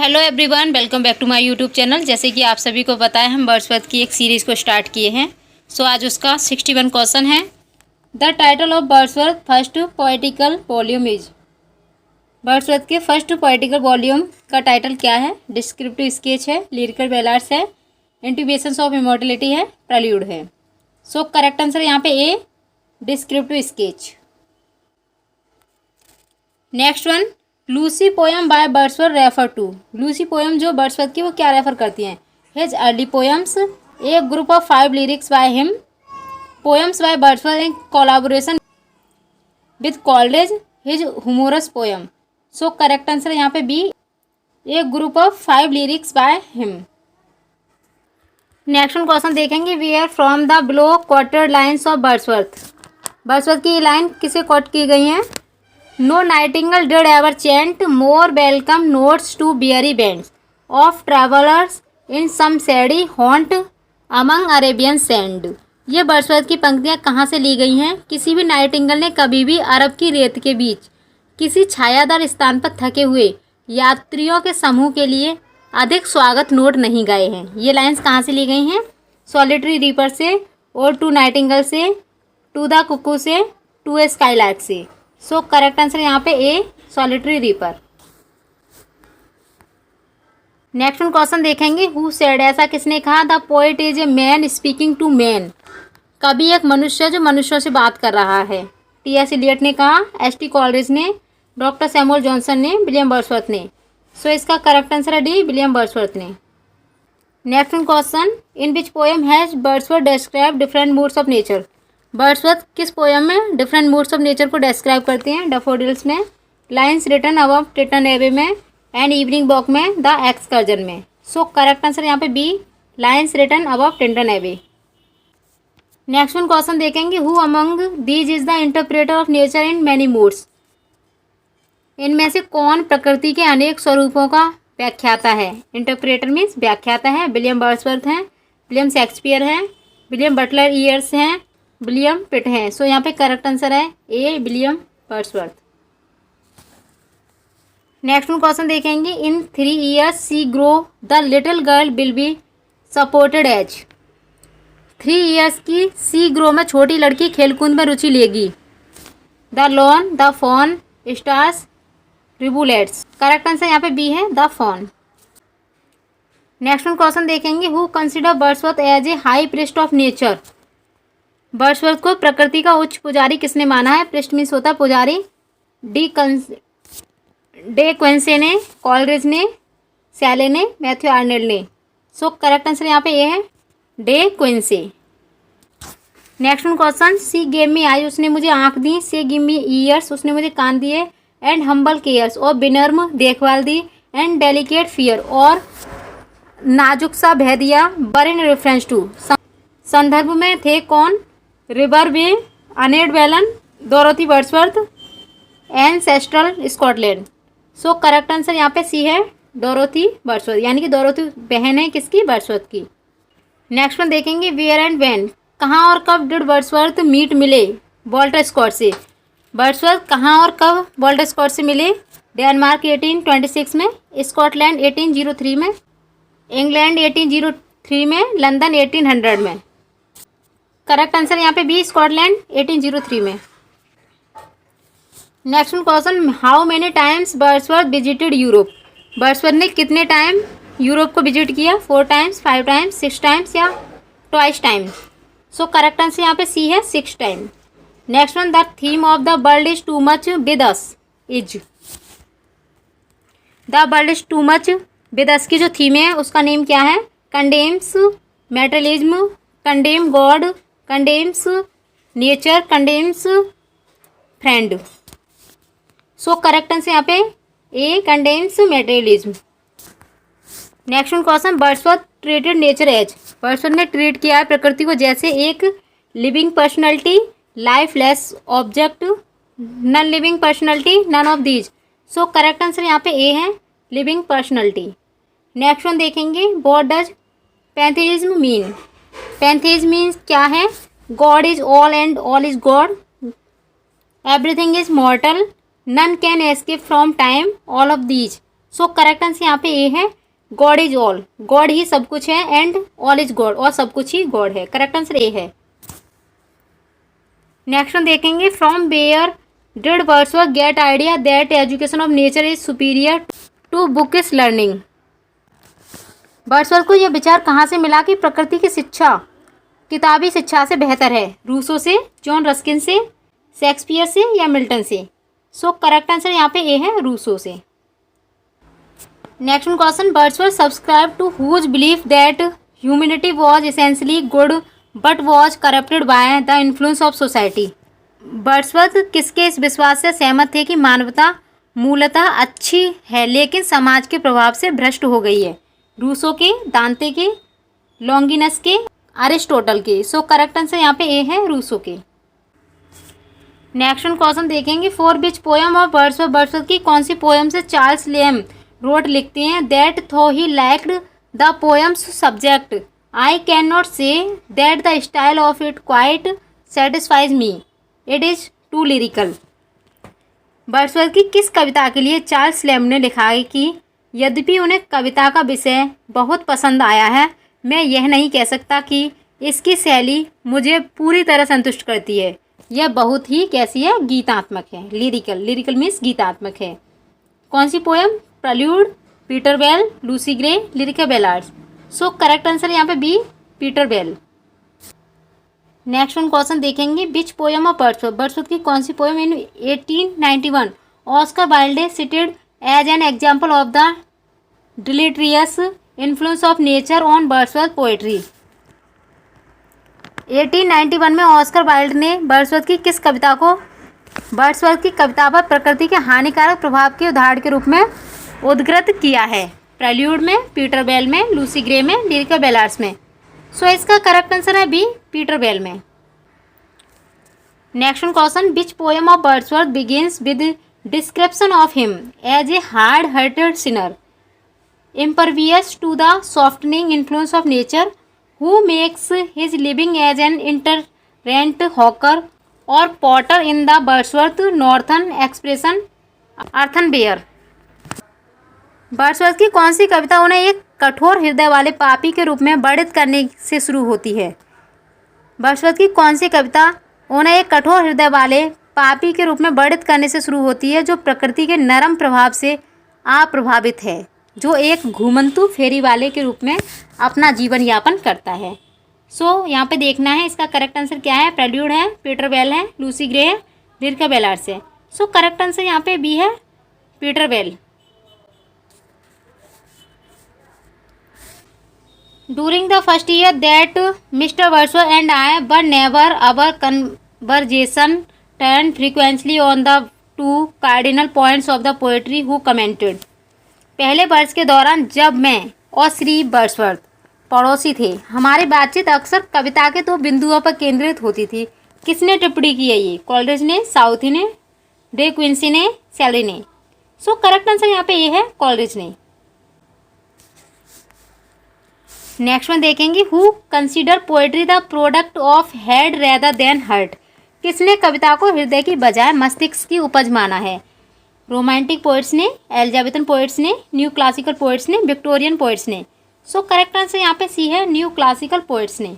Hello everyone, welcome back to my YouTube channel. जैसे कि आप सभी को पता है, हम बर्ड्सवर्थ की एक सीरीज़ को स्टार्ट किए हैं। आज उसका 61 क्वेश्चन है। The title of Wordsworth first poetical volume is. Wordsworth के फर्स्ट पोएटिकल वॉल्यूम का टाइटल क्या है? डिस्क्रिप्टिव स्केच है, लिरिकल बैलाड्स है, इंटिमेशंस ऑफ इमॉर्टलिटी है, प्रेल्यूड है। करेक्ट आंसर यहाँ पे A, descriptive sketch. Next one, Lucy poem by Wordsworth refer to. Lucy poem जो बर्ड्सवर्थ की वो क्या रेफर करती हैं? His early poems, a group of 5 lyrics by him, poems bye बर्ड्सवर्थ in collaboration with Coleridge, his humorous poem. Correct answer यहाँ पे B, a group of 5 lyrics by him. Next one question देखेंगे, we are from the below quarter lines of Wordsworth. Wordsworth की line किसे coat की गई हैं? No nightingale did ever chant more welcome notes to weary bands of travellers in some shady haunt among Arabian sand। ये बर्ड्सवर्थ की पंक्तियाँ कहाँ से ली गई हैं? किसी भी नाइटिंगल ने कभी भी अरब की रेत के बीच किसी छायादार स्थान पर थके हुए यात्रियों के समूह के लिए अधिक स्वागत नोट नहीं गाए हैं। ये लाइंस कहाँ से ली गई हैं? सॉलिटरी रीपर से, और टू नाइटिंगल से, टू द कुकू से, टू ए स्काईलार्क से। करेक्ट आंसर यहाँ पे A, solitary reaper. Next one question देखेंगे, हु सेड, ऐसा किसने कहा? The poet is a man speaking to man. कभी एक मनुष्य जो मनुष्यों से बात कर रहा है। टी.एस. इलियट ने कहा, एस.टी. कॉलरिज ने, डॉक्टर सैमुअल जॉनसन ने, विलियम बर्ड्सवर्थ ने। इसका करेक्ट आंसर है डी, विलियम बर्ड्सवर्थ ने। Next one question, in which poem has बर्ड्सवर्थ describe different moods of nature. बर्ड्सवर्थ किस पोएम में डिफरेंट मूड्स ऑफ नेचर को डिस्क्राइब करती हैं? डैफोडिल्स में, लाइन्स रिटन अबव टिटन एबे में, एंड इवनिंग वॉक में, द एक्सकर्जन में। करेक्ट आंसर यहाँ पे बी, लाइन्स रिटन अबव टिटन एबे। नेक्स्ट वन क्वेश्चन देखेंगे, who among these is the interpreter of nature in many moods. इनमें से कौन प्रकृति के अनेक स्वरूपों का व्याख्याता है? इंटरप्रेटर मीन्स व्याख्याता है। विलियम बर्ड्सवर्थ हैं, विलियम शेक्सपियर हैं, विलियम बटलर ईयर्स हैं, विलियम पिट है। यहाँ पे करेक्ट आंसर है A, William Wordsworth. Next question देखेंगे, in 3 years she grow the little girl will be supported as. 3 years की सी ग्रो में छोटी लड़की खेलकूद में रुचि लेगी। The lawn, the fawn, stars, rivulets. Correct answer यहाँ पे बी है, द फॉन। नेक्स्ट क्वेश्चन देखेंगे, who consider Wordsworth as a high priest of nature. Wordsworth को प्रकृति का उच्च पुजारी किसने माना है? प्रीस्ट मीन्स होता है पुजारी। डे क्विंसे ने, कॉलरिज ने, सैले ने, मैथ्यू आर्नेल्ड ने। करेक्ट आंसर यहाँ पे ये है, De Quincey. Next question, she gave me eyes, उसने मुझे आंख दी। सी गिव मी ईयर्स, उसने मुझे कान दिए। एंड हम्बल केयर्स, और विनम्र देखभाल दी। एंड डेलिकेट फियर, और नाजुक सा भय दिया। बर इन रेफरेंस टू, संदर्भ में थे कौन? River Wye, Annette Vallon, Dorothy Wordsworth, ancestral Scotland. Correct answer यहाँ पे सी है, डोरोथी बर्ड्सवर्थ, यानी कि डोरोथी बहन है किसकी? बर्ड्सवर्थ की। नेक्स्ट वन देखेंगे, वेयर एंड व्हेन, कहाँ और कब डिड बर्ड्सवर्थ मीट मिले वॉल्टर स्कॉट से। बर्ड्सवर्थ कहाँ और कब वॉल्टर स्कॉट से मिले? डेनमार्क 1826 में, स्कॉटलैंड 1803 में, इंग्लैंड 1803 में, लंदन 1800 में। करेक्ट आंसर यहाँ पे बी, स्कॉटलैंड 1803 में। Next question, how many times बर्ड्सवर्थ visited Europe. बर्ड्सवर्थ ने कितने टाइम यूरोप को विजिट किया? 4 times, 5 times, 6 times या ट्वाइस टाइम। करेक्ट आंसर यहाँ पे सी है, 6 time. Next one, the theme of the world is too much with us is. The world is too much with us की जो theme है उसका name क्या है? Condemns materialism, condemn God, condemns nature, condemns friend. Correct answer यहाँ पे A, condemns materialism. Next question, Wordsworth treated nature as. Wordsworth ने treat किया है प्रकृति को जैसे एक living personality, lifeless object, non living personality, none of these. Correct answer यहाँ पे ए है, लिविंग पर्सनैलिटी। नेक्स्ट वन देखेंगे, what does pantheism mean. Pantheism means क्या है? God is all and all is God, everything is mortal, none can escape from time, all of these. So correct answer यहाँ पे A है, God is all, God ही सब कुछ है, and all is God, और सब कुछ ही गॉड है। करेक्ट आंसर ए है। नेक्स्ट हम देखेंगे, from where did Wordsworth get idea that education of nature is superior to bookish learning. Wordsworth को यह विचार कहाँ से मिला कि प्रकृति की शिक्षा किताबी शिक्षा से बेहतर है? रूसो से, जॉन रस्किन से, शेक्सपियर से, या मिल्टन से? सो करेक्ट आंसर यहाँ पे ए है, रूसो से। Next question, Wordsworth subscribe to whose belief that humanity was essentially good but was corrupted by the influence of society. Wordsworth किसके इस विश्वास से सहमत थे कि मानवता मूलतः अच्छी है लेकिन समाज के प्रभाव से भ्रष्ट हो गई है? रूसो के, दांते के, लॉन्गिनस के, अरिस्टोटल के? सो करेक्ट आंसर यहाँ पे ए है, रूसो के। नेक्स्ट क्वेश्चन देखेंगे, for which poem of Wordsworth, Wordsworth की कौन सी पोएम से चार्ल्स लेम रोड लिखते हैं, that though he liked the poem's subject I can not say that the style of it quite satisfies me, it is too lyrical. Wordsworth की किस कविता के लिए चार्ल्स लेम ने लिखा है कि यद्यपि उन्हें कविता का विषय बहुत पसंद आया है, मैं यह नहीं कह सकता कि इसकी शैली मुझे पूरी तरह संतुष्ट करती है। यह बहुत ही कैसी है, गीतात्मक है, लिरिकल। लिरिकल मीन्स गीतात्मक है। कौन सी poem? Prelude, Peter Bell, Lucy Gray, lyrical ballads? So correct answer यहाँ पे B, Peter Bell. Next one question देखेंगे, which poem of Wordsworth, Wordsworth की कौन सी poem in 1891 Oscar Wilde cited as an example of the deleterious influence of nature on Wordsworth poetry? 1891 में Oscar Wilde ने Wordsworth की किस कविता को Wordsworth की कविता पर प्रकृति के हानिकारक प्रभाव के उदाहरण के रूप में उद्धृत किया है? प्रेल्यूड में, पीटर बेल में, लूसी ग्रे में, लिरिका बेलार्ड्स में? सो इसका करेक्ट आंसर है बी, पीटर बेल में। Next question, which poem of Wordsworth begins with description of him as a hard hearted sinner impervious to the softening influence of nature, who makes his living as an itinerant hawker or potter in the Wordsworth Northern expression Earthen Bear? Wordsworth की कौन सी कविता उन्हें एक कठोर हृदय वाले पापी के रूप में वर्णित करने से शुरू होती है? वर्ड्सवर्थ की कौन सी कविता उन्हें एक कठोर हृदय वाले पापी के रूप में वर्णित करने से शुरू होती है, जो प्रकृति के नरम प्रभाव से अप्रभावित है, जो एक घुमंतु फेरी वाले के रूप में अपना जीवन यापन करता है? सो यहाँ पे देखना है इसका करेक्ट आंसर क्या है। प्रेल्यूड है, पीटर बेल है, लूसी ग्रे है, लिरिका बेलार्ड्स है। सो करेक्ट आंसर यहाँ पे बी है, Peter Bell. During the first year that Mr. Wordsworth and I were never, our conversation turned frequently on the two cardinal points of the poetry who commented. पहले वर्ष के दौरान जब मैं और श्री वर्ड्सवर्थ पड़ोसी थे, हमारी बातचीत अक्सर कविता के दो बिंदुओं पर केंद्रित होती थी। किसने टिप्पणी की है ये? कॉलरिज ने, साउथी ने, डे क्विंसी ने, सैलरी ने? सो करेक्ट आंसर यहाँ पे ये है, कॉलरिज ने। नेक्स्ट में देखेंगे, who consider poetry the product of head rather than heart? किसने कविता को हृदय की बजाय मस्तिष्क की उपज माना है? रोमांटिक पोइट्स ने, एलिजाबेथन पोइट्स ने, न्यू क्लासिकल पोइट्स ने, विक्टोरियन पोइट्स ने? सो करेक्ट आंसर यहाँ पे सी है, न्यू क्लासिकल पोइट्स ने।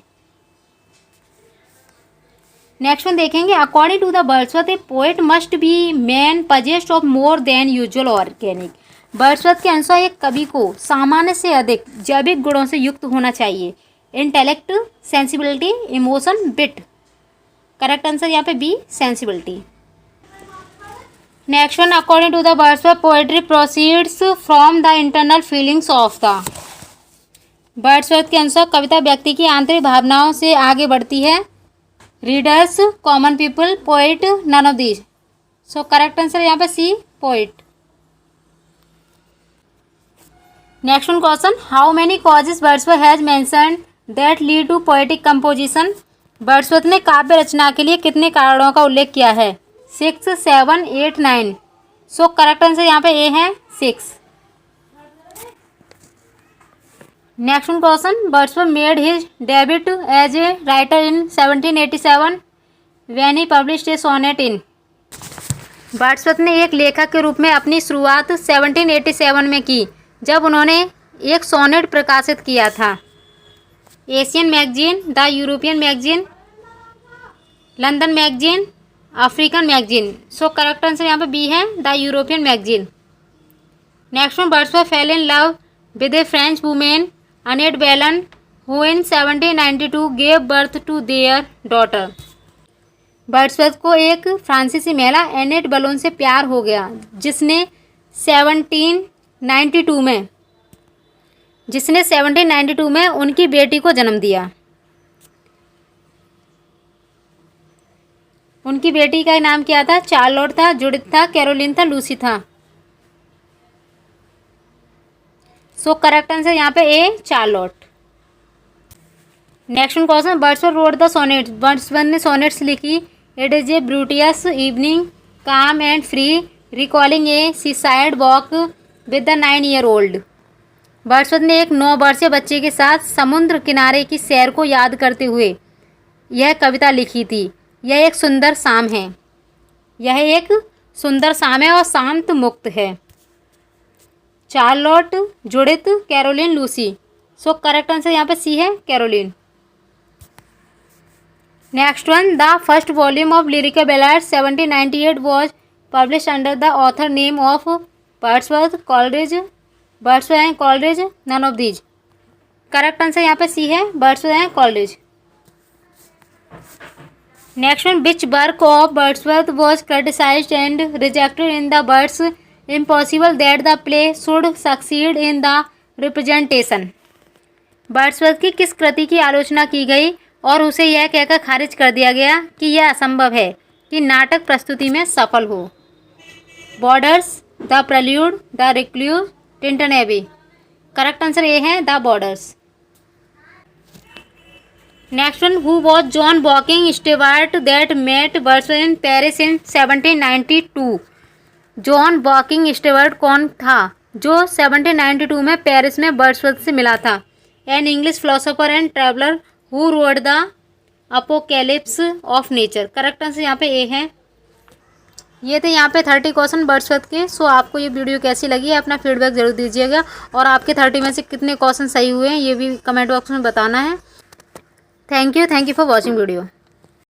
नेक्स्ट में देखेंगे, according to the Wordsworth a poet must be man possessed of more than usual organic. Wordsworth के अनुसार एक कवि को सामान्य से अधिक जैविक गुणों से युक्त होना चाहिए। Intellect, sensibility, emotion, wit? Correct answer यहाँ पे B, sensibility. Next one, according to the Wordsworth poetry proceeds from the internal feelings of the. Wordsworth के अनुसार कविता व्यक्ति की आंतरिक भावनाओं से आगे बढ़ती है। Readers, common people, poet, none of these? So correct answer यहाँ पे C, poet. Next one question, how many causes Wordsworth has mentioned that lead to poetic composition? Wordsworth ने काव्य रचना के लिए कितने कारणों का उल्लेख किया है? 6, 7, 8, 9? सो करेक्ट आंसर यहाँ पे ए है, 6। Next one question, Wordsworth made his debut as a writer in 1787 when he published a sonnet in? Wordsworth ने एक लेखक के रूप में अपनी शुरुआत 1787 में की, जब उन्होंने एक सोनेट प्रकाशित किया था। Asian magazine, the European magazine, London magazine, African magazine. So correct answer यहाँ पे बी है, the European magazine. Next one, Wordsworth fell in love with a French woman Annette Vallon who in 1792 gave birth to their daughter. Wordsworth को एक फ्रांसीसी महिला Annette बलोन से प्यार हो गया, जिसने 1792 में उनकी बेटी को जन्म दिया। उनकी बेटी का नाम क्या था? चार्लोट था, जुडिथ था, कैरोलिन था, लूसी था। सो करेक्ट आंसर यहाँ पे A, Charlotte. Next question, Wordsworth wrote the sonnets. Wordsworth ने सोनेट्स लिखी। It is a beauteous evening, calm and free, recalling a seaside walk with the 9-year-old। Wordsworth ने एक 9 वर्षीय बच्चे के साथ समुद्र किनारे की सैर को याद करते हुए यह कविता लिखी थी। यह एक सुंदर शाम है। यह एक सुंदर शाम है और शांत मुक्त है। Charlotte, Judith, Caroline, Lucy. So correct answer यहाँ पे सी है, Caroline. Next one, the first volume of lyrical ballads 1798 was publish under the author name of Wordsworth, Coleridge, Wordsworth and Coleridge, none of these. Correct answer यहाँ पे C है, Wordsworth and Coleridge. Next one, which work of Wordsworth was criticised and rejected in the words impossible that the play should succeed in the representation. Wordsworth की किस कृति की आलोचना की गई और उसे यह कहकर खारिज कर दिया गया कि यह असंभव है कि नाटक प्रस्तुति में सफल हो? Borderers, the prelude, the recluse, Tintern Abbey. Correct answer A है, the Borderers. Next one, who was John Walking Stewart that met Wordsworth in Paris in 1792। John Walking Stewart कौन था जो 1792 में पेरिस में वर्ड्सवर्थ से मिला था? An English philosopher and traveller who wrote the apocalypse of nature. Correct answer यहाँ पे ए है। ये थे यहाँ पे 30 क्वेश्चन वर्ड्सवर्थ के। सो आपको ये वीडियो कैसी लगी है अपना फीडबैक जरूर दीजिएगा, और आपके 30 में से कितने क्वेश्चन सही हुए हैं ये भी कमेंट बॉक्स में बताना है। Thank you for watching video.